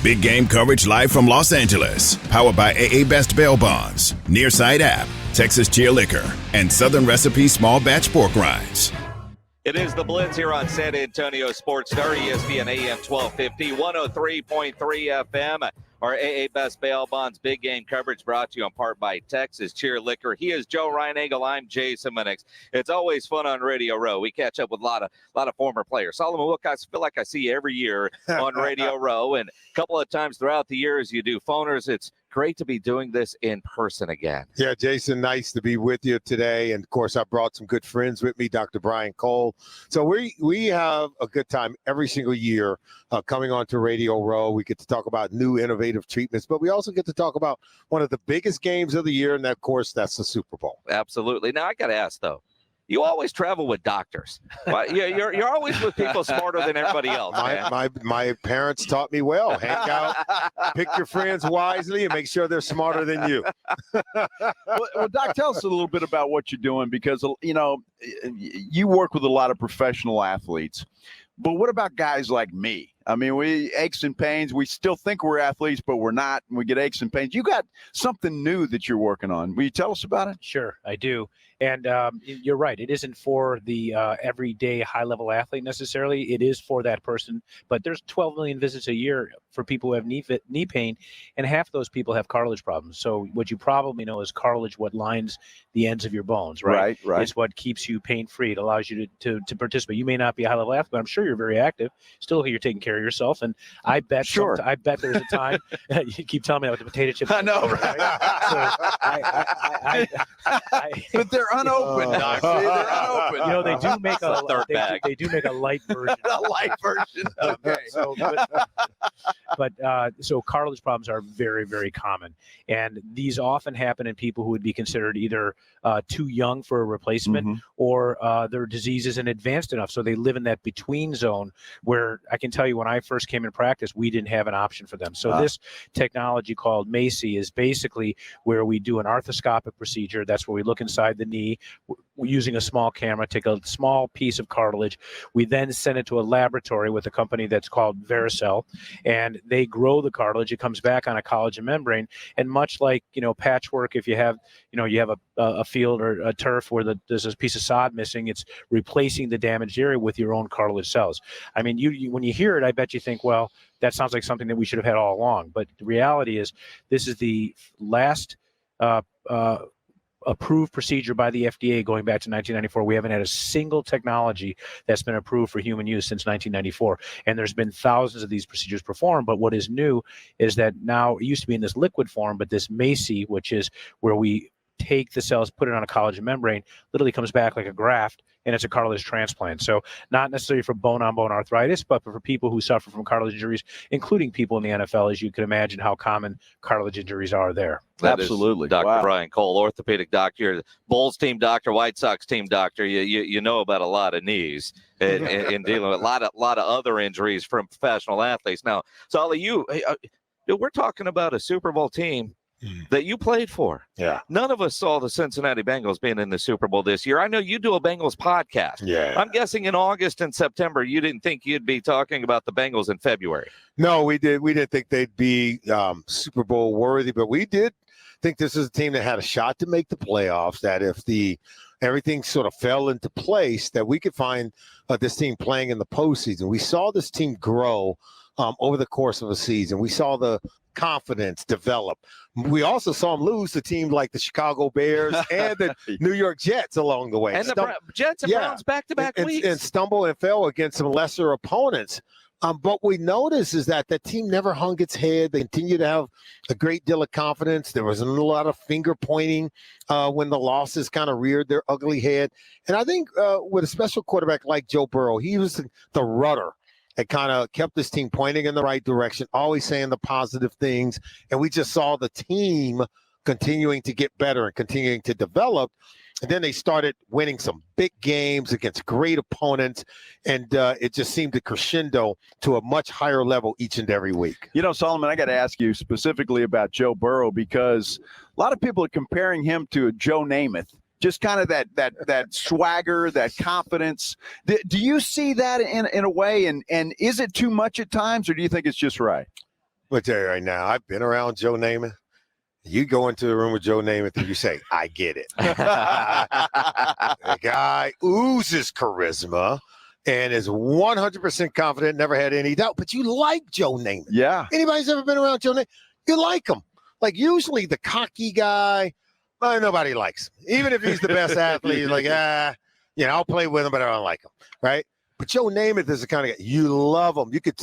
Big game coverage live from Los Angeles. Powered by AA Best Bail Bonds, Nearside App, Texas Cheer Liquor, and Southern Recipe Small Batch Pork Rinds. It is the Blitz here on San Antonio Sports Star, ESPN AM 1250, 103.3 FM. Our AA Best Bail Bonds big game coverage brought to you in part by Texas Cheer Liquor. He is Joe Reinagle. I'm Jason Minix. It's always fun on Radio Row. We catch up with a lot of former players. Solomon Wilcots, I feel like I see you every year on Radio Row, and a couple of times throughout the years you do phoners. It's great to be doing this in person again. Yeah, Jason, nice to be with you today. And, of course, I brought some good friends with me, Dr. Brian Cole. So we have a good time every single year coming on to Radio Row. We get to talk about new innovative treatments, but we also get to talk about one of the biggest games of the year, and, of course, that's the Super Bowl. Absolutely. Now, I got to ask, though. You always travel with doctors. You're always with people smarter than everybody else. My parents taught me well. Hang out, pick your friends wisely, and make sure they're smarter than you. Well, Doc, tell us a little bit about what you're doing, because, you know, you work with a lot of professional athletes. But what about guys like me? I mean, we aches and pains. We still think we're athletes, but we're not. And we get aches and pains. You got something new that you're working on. Will you tell us about it? Sure, I do. And you're right. It isn't for the everyday high-level athlete necessarily. It is for that person. But there's 12 million visits a year for people who have knee pain, and half of those people have cartilage problems. So what you probably know is cartilage, what lines the ends of your bones, right? Right. It's what keeps you pain-free. It allows you to participate. You may not be a high-level athlete, but I'm sure you're very active. Still, you're taking care of yourself. And I bet I bet there's a time. You keep telling me about the potato chips. I know, right? So but they're unopened, Doc. They're unopened. You know, they do make they do make a light version. A light version. Okay. So cartilage problems are very, very common, and these often happen in people who would be considered either too young for a replacement, or their disease isn't advanced enough, so they live in that between zone where I can tell you when I first came in practice, we didn't have an option for them. So this technology called MACI is basically where we do an arthroscopic procedure. That's where we look inside the knee using a small camera, take a small piece of cartilage. We then send it to a laboratory with a company that's called Vericel, and they grow the cartilage. It comes back on a collagen membrane, and much like, you know, patchwork, if you have a field or a turf where there's a piece of sod missing, it's replacing the damaged area with your own cartilage cells. I mean, you when you hear it, I bet you think, well, that sounds like something that we should have had all along. But the reality is, this is the last approved procedure by the FDA going back to 1994. We haven't had a single technology that's been approved for human use since 1994. And there's been thousands of these procedures performed. But what is new is that now it used to be in this liquid form, but this MACI, which is where we take the cells, put it on a collagen membrane, literally comes back like a graft, and it's a cartilage transplant. So not necessarily for bone-on-bone arthritis, but for people who suffer from cartilage injuries, including people in the NFL, as you can imagine how common cartilage injuries are there. Absolutely. Dr. Brian Cole, orthopedic doctor, Bulls team doctor, White Sox team doctor. You know about a lot of knees in dealing with a lot of other injuries from professional athletes. Now, Solly, we're talking about a Super Bowl team that you played for. Yeah. None of us saw the Cincinnati Bengals being in the Super Bowl this year. I know you do a Bengals podcast. Yeah. I'm guessing in August and September, you didn't think you'd be talking about the Bengals in February. No, we did. We didn't think they'd be Super Bowl worthy, but we did think this is a team that had a shot to make the playoffs, that if everything sort of fell into place, that we could find this team playing in the postseason. We saw this team grow over the course of a season. We saw the confidence develop. We also saw them lose to teams like the Chicago Bears and the New York Jets along the way. And the Jets and Browns back-to-back weeks. And stumble and fell against some lesser opponents. But we noticed is that the team never hung its head. They continued to have a great deal of confidence. There was a lot of finger pointing when the losses kind of reared their ugly head. And I think with a special quarterback like Joe Burrow, he was the rudder. It kind of kept this team pointing in the right direction, always saying the positive things. And we just saw the team continuing to get better and continuing to develop. And then they started winning some big games against great opponents. And it just seemed to crescendo to a much higher level each and every week. You know, Solomon, I got to ask you specifically about Joe Burrow, because a lot of people are comparing him to a Joe Namath. Just kind of that swagger, that confidence. Do you see that in a way? And is it too much at times, or do you think it's just right? I'll tell you right now, I've been around Joe Namath. You go into the room with Joe Namath and you say, I get it. The guy oozes charisma and is 100% confident, never had any doubt. But you like Joe Namath. Yeah. Anybody's ever been around Joe Namath, you like him. Like usually the cocky guy, well, nobody likes him. Even if he's the best athlete, you're like, I'll play with him, but I don't like him, right? But Joe Namath is the kind of guy you love him. You could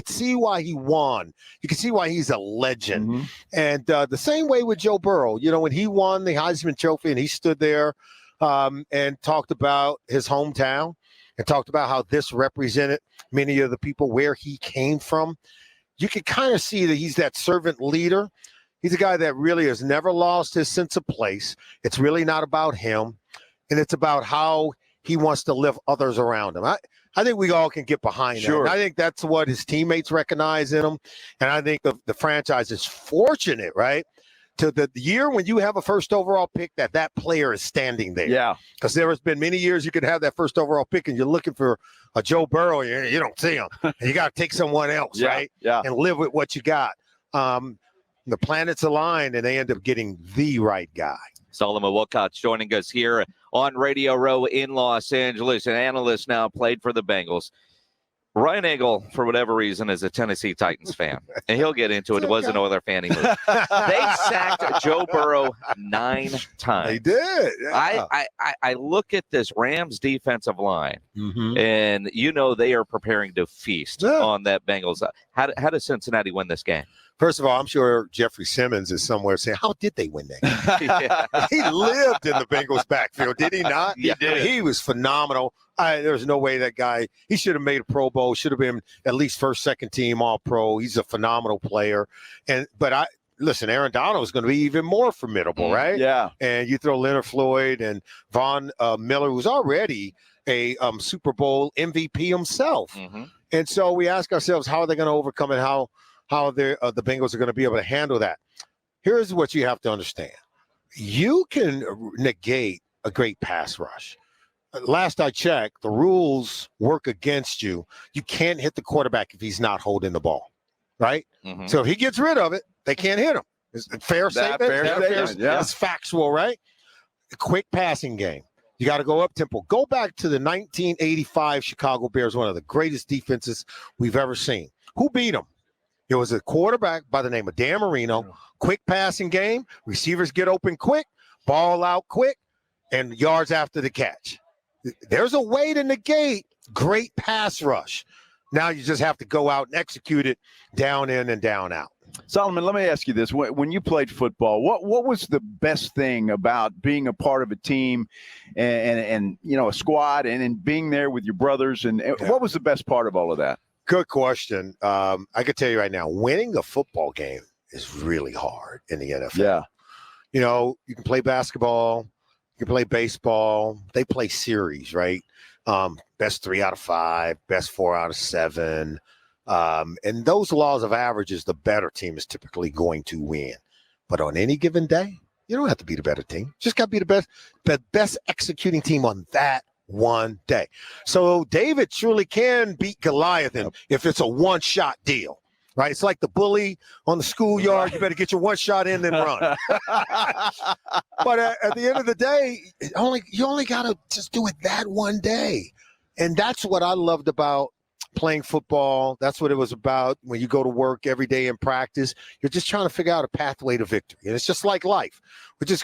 see why he won. You could see why he's a legend. Mm-hmm. And the same way with Joe Burrow. You know, when he won the Heisman Trophy and he stood there and talked about his hometown and talked about how this represented many of the people where he came from, you could kind of see that he's that servant leader. He's a guy that really has never lost his sense of place. It's really not about him, and it's about how he wants to lift others around him. I think we all can get behind that. And I think that's what his teammates recognize in him. And I think the franchise is fortunate, right, to the year when you have a first overall pick that player is standing there. Yeah. Because there has been many years you could have that first overall pick and you're looking for a Joe Burrow. You don't see him. And you got to take someone else, right? Yeah. And live with what you got. The planets aligned and they end up getting the right guy. Solomon Wilcots joining us here on Radio Row in Los Angeles. An analyst now, played for the Bengals. Ryan Eagle, for whatever reason, is a Tennessee Titans fan, and he'll get into it. It was an Oiler fan. He moved. They sacked Joe Burrow 9 times. They did. Yeah. I look at this Rams defensive line, and they are preparing to feast on that Bengals. How does Cincinnati win this game? First of all, I'm sure Jeffrey Simmons is somewhere saying, how did they win that game? He lived in the Bengals backfield, did he not? He did. He was phenomenal. There's no way that guy, he should have made a Pro Bowl, should have been at least first, second team All-Pro. He's a phenomenal player. But listen, Aaron Donald is going to be even more formidable, right? Yeah. And you throw Leonard Floyd and Von Miller, who's already a Super Bowl MVP himself. And so we ask ourselves, how are they going to overcome it? How the Bengals are going to be able to handle that. Here's what you have to understand. You can negate a great pass rush. Last I checked, the rules work against you. You can't hit the quarterback if he's not holding the ball, right? So if he gets rid of it, they can't hit him. Is it fair statement? Fair statement, yeah. It's factual, right? A quick passing game. You got to go up tempo. Go back to the 1985 Chicago Bears, one of the greatest defenses we've ever seen. Who beat them? It was a quarterback by the name of Dan Marino. Quick passing game. Receivers get open quick, ball out quick, and yards after the catch. There's a way to negate great pass rush. Now you just have to go out and execute it down in and down out. Solomon, let me ask you this. When you played football, what was the best thing about being a part of a team and a squad and being there with your brothers? And what was the best part of all of that? Good question. I could tell you right now, winning a football game is really hard in the NFL. Yeah. You can play basketball, you can play baseball. They play series, right? Best 3 out of 5, best 4 out of 7. And those laws of averages, the better team is typically going to win. But on any given day, you don't have to be the better team. Just got to be the best executing team on that one day. So David truly can beat Goliath if it's a one-shot deal, right? It's like the bully on the schoolyard. You better get your one shot in, then run. But at the end of the day, you only got to just do it that one day. And that's what I loved about playing football. That's what it was about when you go to work every day in practice. You're just trying to figure out a pathway to victory. And it's just like life. I just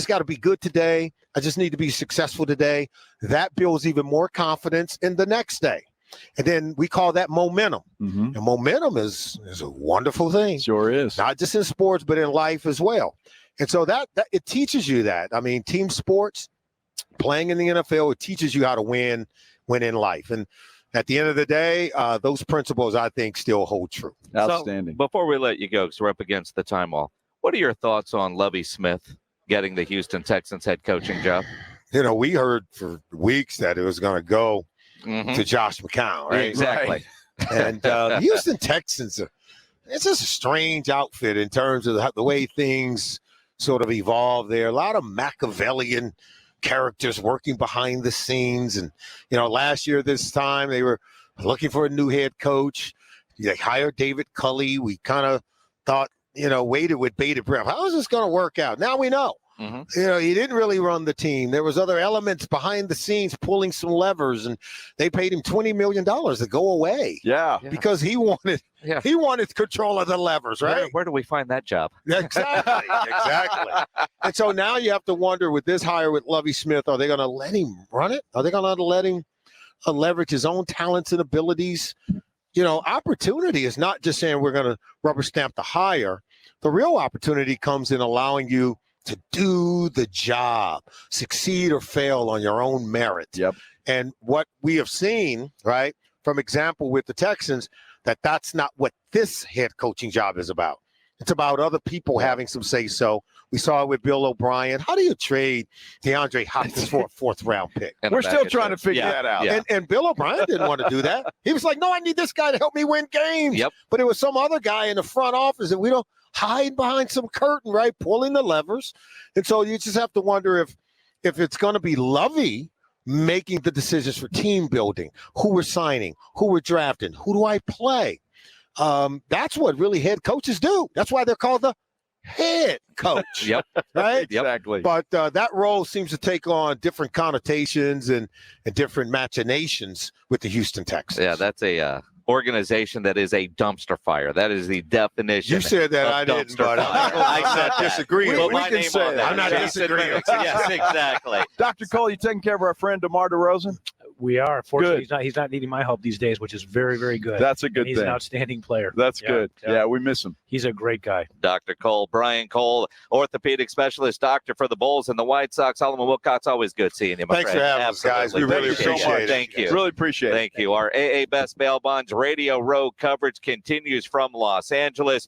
got to be good today. I just need to be successful today. That builds even more confidence in the next day. And then we call that momentum. And momentum is a wonderful thing. Sure is. Not just in sports, but in life as well. And so that it teaches you that. I mean, team sports, playing in the NFL, it teaches you how to win in life. And at the end of the day, those principles, I think, still hold true. Outstanding. So, before we let you go, because we're up against the time wall, what are your thoughts on Lovie Smith getting the Houston Texans head coaching job? We heard for weeks that it was going to go to Josh McCown, right? Exactly. Right. And the Houston Texans, it's just a strange outfit in terms of the way things sort of evolve there. A lot of Machiavellian characters working behind the scenes. And, last year this time they were looking for a new head coach. They hired David Culley. We kind of thought, waited with bated breath. How is this going to work out? Now we know. Mm-hmm. He didn't really run the team. There was other elements behind the scenes pulling some levers, and they paid him $20 million to go away. Yeah. Because he wanted control of the levers, right? Where do we find that job? Exactly. And so now you have to wonder with this hire with Lovie Smith, are they going to let him run it? Are they going to let him leverage his own talents and abilities? Opportunity is not just saying we're going to rubber stamp the hire. The real opportunity comes in allowing you to do the job, succeed or fail on your own merit. Yep. And what we have seen, right, from example with the Texans, that's not what this head coaching job is about. It's about other people having some say-so. We saw it with Bill O'Brien. How do you trade DeAndre Hopkins for a fourth-round pick? We're still trying to figure that out. Yeah. And Bill O'Brien didn't want to do that. He was like, no, I need this guy to help me win games. Yep. But it was some other guy in the front office, and we don't hide behind some curtain, right, pulling the levers. And so you just have to wonder if it's going to be Lovie making the decisions for team building, who we're signing, who we're drafting, who do I play? That's what really head coaches do. That's why they're called the head coach. Yep. Right? Exactly. But that role seems to take on different connotations and different machinations with the Houston Texans. Yeah, that's a organization that is a dumpster fire. That is the definition. You said that, I didn't, but I'm not disagreeing. We can say that. I'm not disagreeing. Yes, exactly. Dr. Cole, you taking care of our friend DeMar DeRozan? We are. Fortunately, he's not needing my help these days, which is very, very good. That's a good He's thing. an outstanding player. That's good. Yeah, we miss him. He's a great guy. Dr. Cole, Brian Cole, orthopedic specialist, doctor for the Bulls and the White Sox. Solomon Wilcots, always good seeing you, my Thanks friend. for having us, guys. We really appreciate it. Thank you. Really appreciate it. Thank you. Our AA Best Bail Bonds Radio Row coverage continues from Los Angeles.